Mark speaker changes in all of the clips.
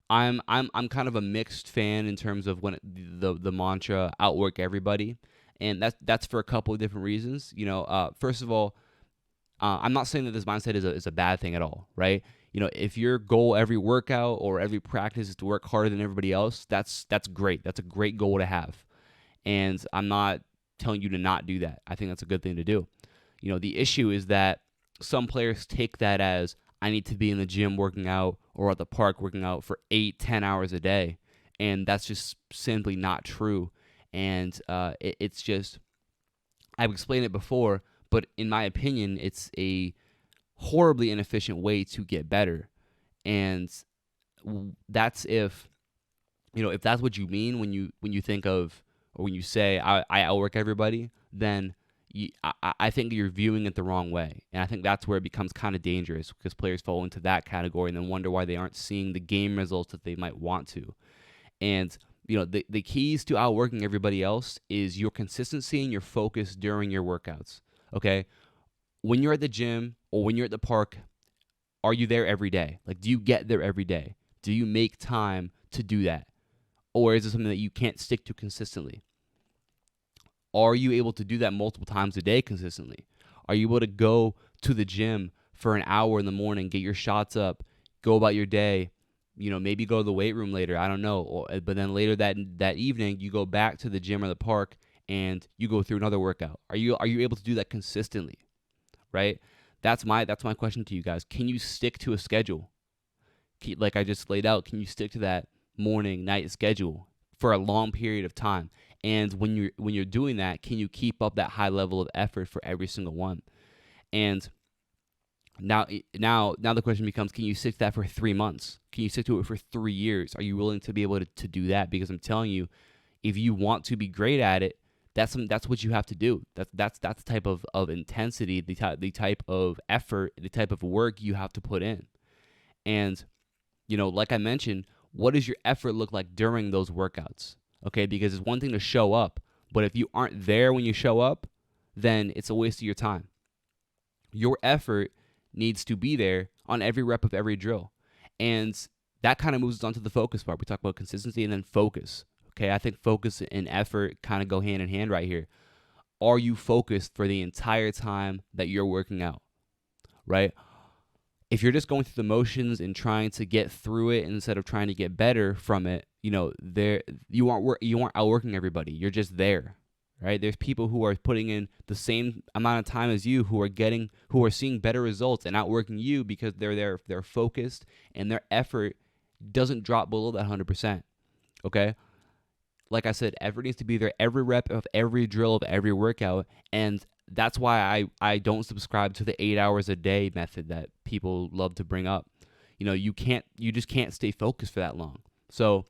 Speaker 1: I'm kind of a mixed fan in terms of the mantra outwork everybody, and that's for a couple of different reasons. First of all, I'm not saying that this mindset is a bad thing at all, right? If your goal every workout or every practice is to work harder than everybody else, that's great. That's a great goal to have, and I'm not telling you to not do that. I think that's a good thing to do. The issue is that some players take that as I need to be in the gym working out or at the park working out for 8-10 hours a day. And that's just simply not true. And it's just, I've explained it before, but in my opinion, it's a horribly inefficient way to get better. And that's if that's what you mean when you think of, or when you say I outwork everybody, then I think you're viewing it the wrong way. And I think that's where it becomes kind of dangerous, because players fall into that category and then wonder why they aren't seeing the game results that they might want to. And the keys to outworking everybody else is your consistency and your focus during your workouts. Okay, when you're at the gym or when you're at the park, are you there every day? Like, do you get there every day? Do you make time to do that? Or is it something that you can't stick to consistently? Are you able to do that multiple times a day consistently? Are you able to go to the gym for an hour in the morning, get your shots up, go about your day, maybe go to the weight room later, I don't know, but then later that evening you go back to the gym or the park and you go through another workout? Are you able to do that consistently? Right? That's my question to you guys. Can you stick to a schedule? Like I just laid out, can you stick to that morning night schedule for a long period of time? And when you're doing that, can you keep up that high level of effort for every single one? And now the question becomes, can you stick to that for 3 months? Can you stick to it for 3 years? Are you willing to be able to do that? Because I'm telling you, if you want to be great at it, that's what you have to do. That's the type of intensity, the type of effort, the type of work you have to put in. And like I mentioned, what does your effort look like during those workouts? Okay, because it's one thing to show up, but if you aren't there when you show up, then it's a waste of your time. Your effort needs to be there on every rep of every drill. And that kind of moves us on to the focus part. We talk about consistency and then focus. Okay, I think focus and effort kind of go hand in hand right here. Are you focused for the entire time that you're working out? Right? If you're just going through the motions and trying to get through it instead of trying to get better from it, there you aren't outworking everybody. You're just there, right? There's people who are putting in the same amount of time as you who are seeing better results and outworking you because they're focused and their effort doesn't drop below that 100%. Okay? Like I said, effort needs to be there every rep of every drill of every workout, and that's why I don't subscribe to the 8 hours a day method that people love to bring up. You just can't stay focused for that long. So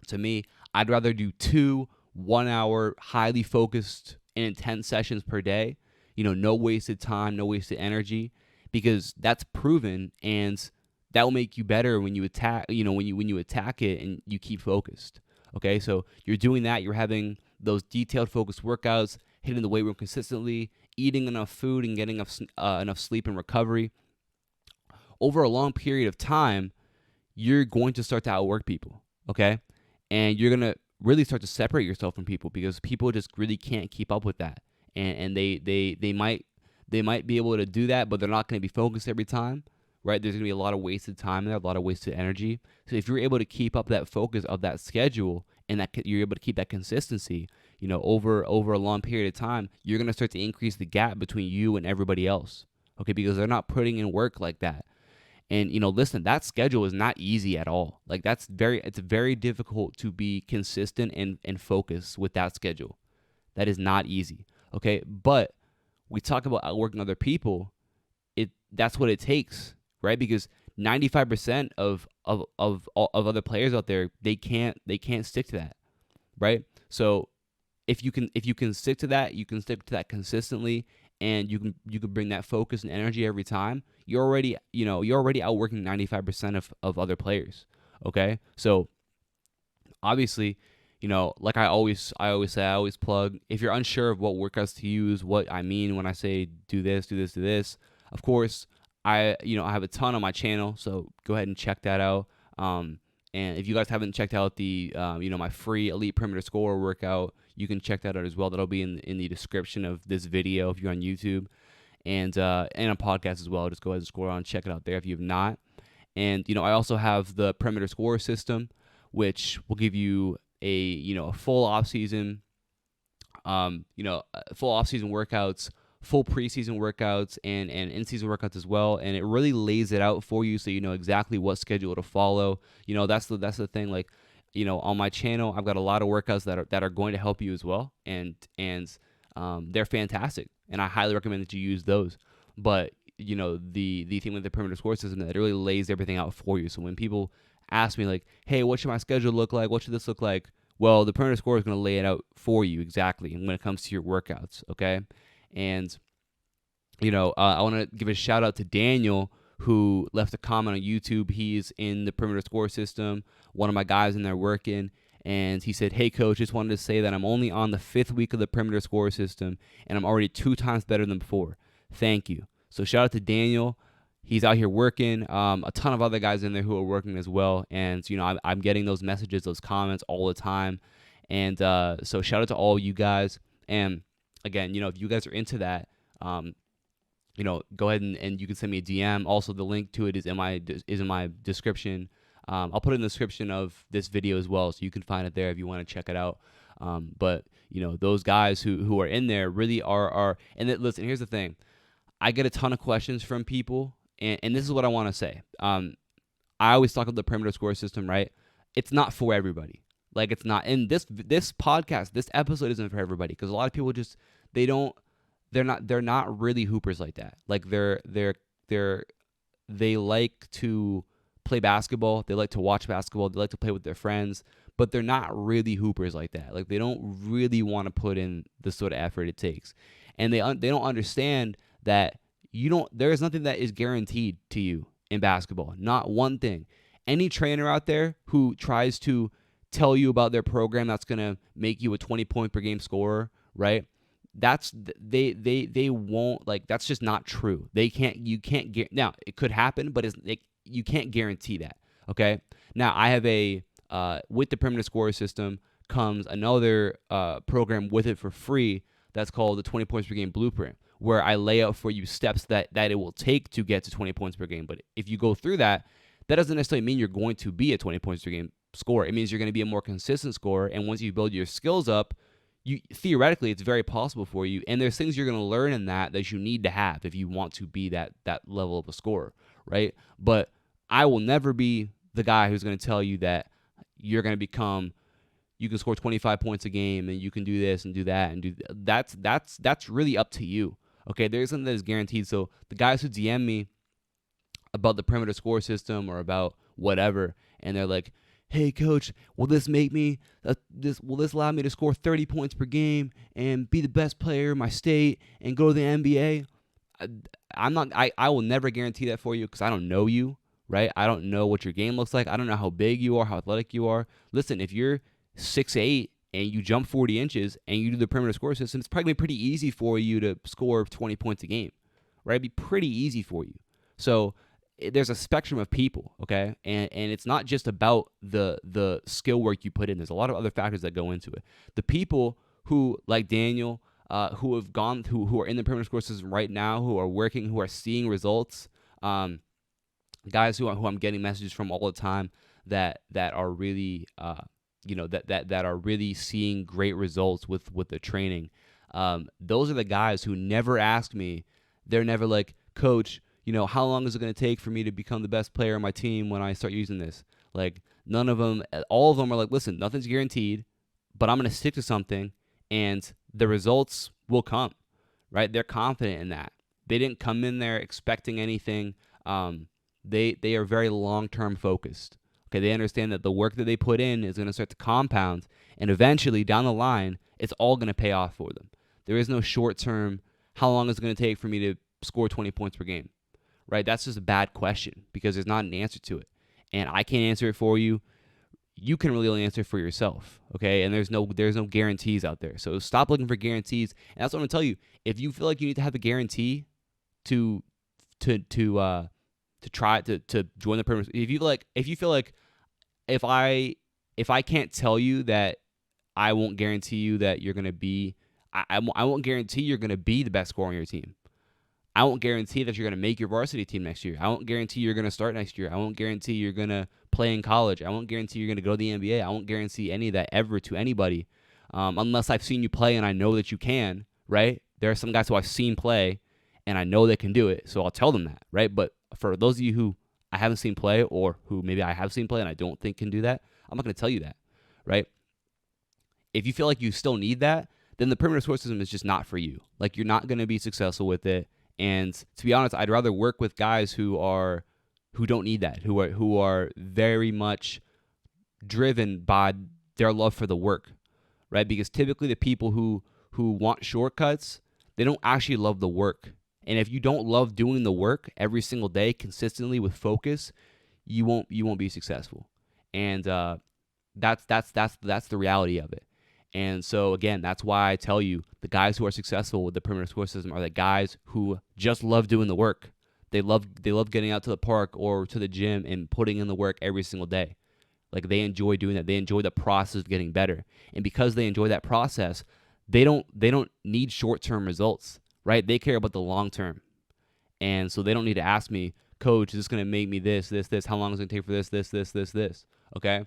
Speaker 1: to me, I'd rather do 2 1-hour highly focused and intense sessions per day. No wasted time, no wasted energy, because that's proven, and that will make you better when you attack. When you attack it and you keep focused. Okay, so you're doing that. You're having those detailed, focused workouts, hitting the weight room consistently, eating enough food, and getting enough sleep and recovery. Over a long period of time, you're going to start to outwork people, okay? And you're going to really start to separate yourself from people, because people just really can't keep up with that. And they might be able to do that, but they're not going to be focused every time, right? There's going to be a lot of wasted time there, a lot of wasted energy. So if you're able to keep up that focus of that schedule, and that you're able to keep that consistency, over a long period of time, you're going to start to increase the gap between you and everybody else, okay? Because they're not putting in work like that. And listen, that schedule is not easy at all. Like, it's very difficult to be consistent and focused with that schedule. That is not easy, okay? But we talk about outworking other people. That's what it takes, right? Because 95% of other players out there, they can't stick to that, right? So if you can stick to that, you can stick to that consistently, and you can bring that focus and energy every time. You're already outworking 95% of other players. Okay, so obviously, like I always say, I always plug. If you're unsure of what workouts to use, what I mean when I say do this, do this, do this, of course, I have a ton on my channel, so go ahead and check that out. And if you guys haven't checked out the my free Elite Perimeter Scorer workout, you can check that out as well. That'll be in the description of this video if you're on YouTube, and a podcast as well. Just go ahead and scroll on, check it out there if you have not. And I also have the Perimeter Scorer system, which will give you a full off season, full off season workouts, full preseason workouts, and in season workouts as well. And it really lays it out for you so you know exactly what schedule to follow. That's the thing. Like, on my channel, I've got a lot of workouts that are going to help you as well, and they're fantastic, and I highly recommend that you use those. But the thing with the Perimeter Score system, that it really lays everything out for you. So when people ask me like, hey, what should my schedule look like? What should this look like? Well, the Perimeter Score is going to lay it out for you exactly when it comes to your workouts, okay? And, I want to give a shout out to Daniel, who left a comment on YouTube. He's in the Perimeter Score system, one of my guys in there working, and he said, hey, coach, just wanted to say that I'm only on the 5th week of the Perimeter Score system, and I'm already 2 times better than before. Thank you. So shout out to Daniel. He's out here working. A ton of other guys in there who are working as well. And, I'm getting those messages, those comments all the time. And so shout out to all you guys. And, again, if you guys are into that, go ahead and you can send me a DM. Also, the link to it is in my description. I'll put it in the description of this video as well, so you can find it there if you want to check it out. But, those guys who are in there really are and listen, here's the thing. I get a ton of questions from people, and this is what I want to say. I always talk about the Perimeter Score system, right? It's not for everybody. Like, it's not. And this podcast, this episode isn't for everybody, because a lot of people just they're not really hoopers like that. Like, they like to play basketball, they like to watch basketball, they like to play with their friends, but they're not really hoopers like that. Like, they don't really want to put in the sort of effort it takes, and they don't understand that there is nothing that is guaranteed to you in basketball. Not one thing. Any trainer out there who tries to tell you about their program that's going to make you a 20 point per game scorer, right? They won't, like, that's just not true. You can't now it could happen, but you can't guarantee that. Okay. Now I have with the Perimeter Scorer system comes another program with it for free that's called the 20 points per game blueprint, where I lay out for you steps that it will take to get to 20 points per game. But if you go through that doesn't necessarily mean you're going to be a 20 points per game scorer. It means you're going to be a more consistent scorer. And once you build your skills up, theoretically, it's very possible for you. And there's things you're going to learn in that you need to have if you want to be that level of a scorer, right? But I will never be the guy who's going to tell you that you're going to you can score 25 points a game and you can do this and do that and do that's really up to you. Okay, there's something that is guaranteed. So the guys who DM me about the Perimeter Score system or about whatever, and they're like, hey, coach, will this allow me to score 30 points per game and be the best player in my state and go to the NBA? I will never guarantee that for you, because I don't know you, right? I don't know what your game looks like. I don't know how big you are, how athletic you are. Listen, if you're 6'8" and you jump 40 inches and you do the Perimeter Score system, it's probably going to be pretty easy for you to score 20 points a game, right? It'd be pretty easy for you. So there's a spectrum of people, okay? And it's not just about the skill work you put in. There's a lot of other factors that go into it. The people who, like Daniel, who are in the Perimeter Score system right now, who are working, who are seeing results, guys who I'm getting messages from all the time that are really that are really seeing great results with the training. Those are the guys who never ask me. They're never like, coach, how long is it going to take for me to become the best player on my team when I start using this? Like, none of them, all of them are like, listen, nothing's guaranteed, but I'm going to stick to something and the results will come, right? They're confident in that. They didn't come in there expecting anything. They are very long-term focused. Okay, they understand that the work that they put in is going to start to compound, and eventually down the line, it's all going to pay off for them. There is no short-term, how long is it going to take for me to score 20 points per game? Right? That's just a bad question, because there's not an answer to it. And I can't answer it for you. You can really only answer it for yourself, okay? And there's no guarantees out there. So stop looking for guarantees. And that's what I'm going to tell you. If you feel like you need to have a guarantee to try to join the Perimeter, if you feel like if I can't tell you that, I won't guarantee you that you're gonna be. I won't guarantee you're gonna be the best scorer on your team. I won't guarantee that you're going to make your varsity team next year. I won't guarantee you're going to start next year. I won't guarantee you're going to play in college. I won't guarantee you're going to go to the NBA. I won't guarantee any of that ever to anybody, unless I've seen you play and I know that you can, right? There are some guys who I've seen play and I know they can do it, so I'll tell them that, right? But for those of you who I haven't seen play, or who maybe I have seen play and I don't think can do that, I'm not going to tell you that, right? If you feel like you still need that, then the perimeter score system is just not for you. Like, you're not going to be successful with it. And to be honest, I'd rather work with guys who don't need that, who are very much driven by their love for the work, right? Because typically the people who want shortcuts, they don't actually love the work. And if you don't love doing the work every single day consistently with focus, you won't be successful. And that's the reality of it. And so, again, that's why I tell you, the guys who are successful with the perimeter score system are the guys who just love doing the work. They love getting out to the park or to the gym and putting in the work every single day. Like, they enjoy doing that. They enjoy the process of getting better. And because they enjoy that process, they don't need short-term results, right? They care about the long term. And so they don't need to ask me, Coach, is this going to make me this? How long is it going to take for this? Okay?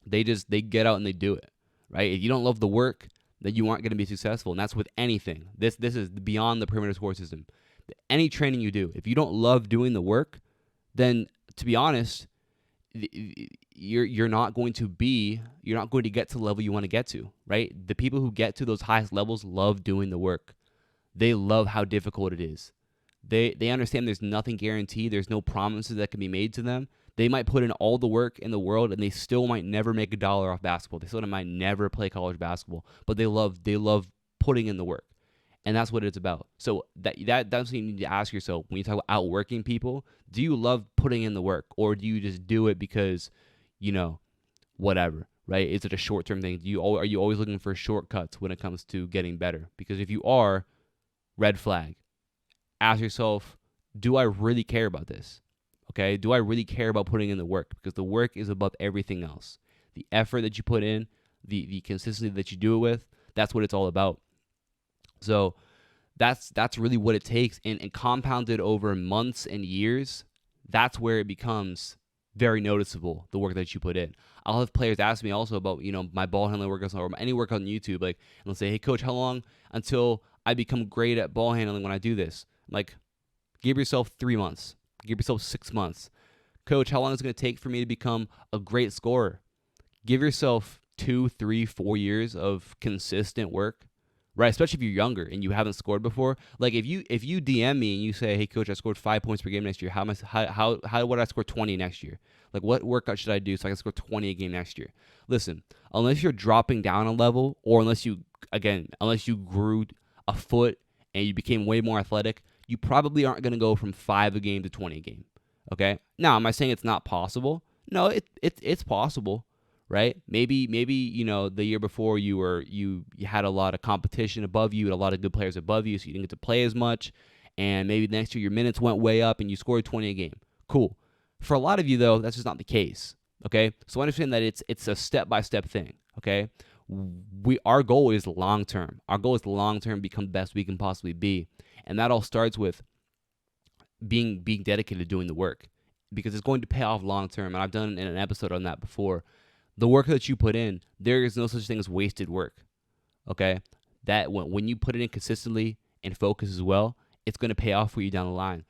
Speaker 1: They get out and they do it. Right? If you don't love the work, then you aren't going to be successful. And that's with anything. This is beyond the perimeter score system. Any training you do, if you don't love doing the work, then, to be honest, you're not going to get to the level you want to get to, right? The people who get to those highest levels love doing the work. They love how difficult it is. They understand there's nothing guaranteed. There's no promises that can be made to them. They might put in all the work in the world, and they still might never make $1 off basketball. They still might never play college basketball, but they love putting in the work, and that's what it's about. So that's what you need to ask yourself when you talk about outworking people. Do you love putting in the work, or do you just do it because, whatever, right? Is it a short-term thing? Are you always looking for shortcuts when it comes to getting better? Because if you are, red flag. Ask yourself, do I really care about this? Okay, do I really care about putting in the work? Because the work is above everything else. The effort that you put in, the consistency that you do it with, that's what it's all about. So that's really what it takes. And compounded over months and years, that's where it becomes very noticeable, the work that you put in. I'll have players ask me also about, my ball handling workouts or any workout on YouTube. Like, and they'll say, hey, Coach, how long until I become great at ball handling when I do this? I'm like, give yourself 3 months. Give yourself 6 months. Coach, how long is it going to take for me to become a great scorer? Give yourself 2, 3, 4 years of consistent work, right? Especially if you're younger and you haven't scored before. Like, if you DM me and you say, hey, Coach, I scored 5 points per game next year. How would I score 20 next year? Like, what workout should I do so I can score 20 a game next year? Listen, unless you're dropping down a level, or unless you grew a foot and you became way more athletic, you probably aren't going to go from 5 a game to 20 a game, okay? Now, am I saying it's not possible? No, it's possible, right? Maybe the year before you had a lot of competition above you and a lot of good players above you, so you didn't get to play as much, and maybe next year your minutes went way up and you scored 20 a game. Cool. For a lot of you, though, that's just not the case, okay? So understand that it's a step-by-step thing, okay? Our goal is long-term. Our goal is long-term become the best we can possibly be. And that all starts with being dedicated to doing the work, because it's going to pay off long term. And I've done an episode on that before. The work that you put in, there is no such thing as wasted work. Okay, that when you put it in consistently and focus as well, it's going to pay off for you down the line.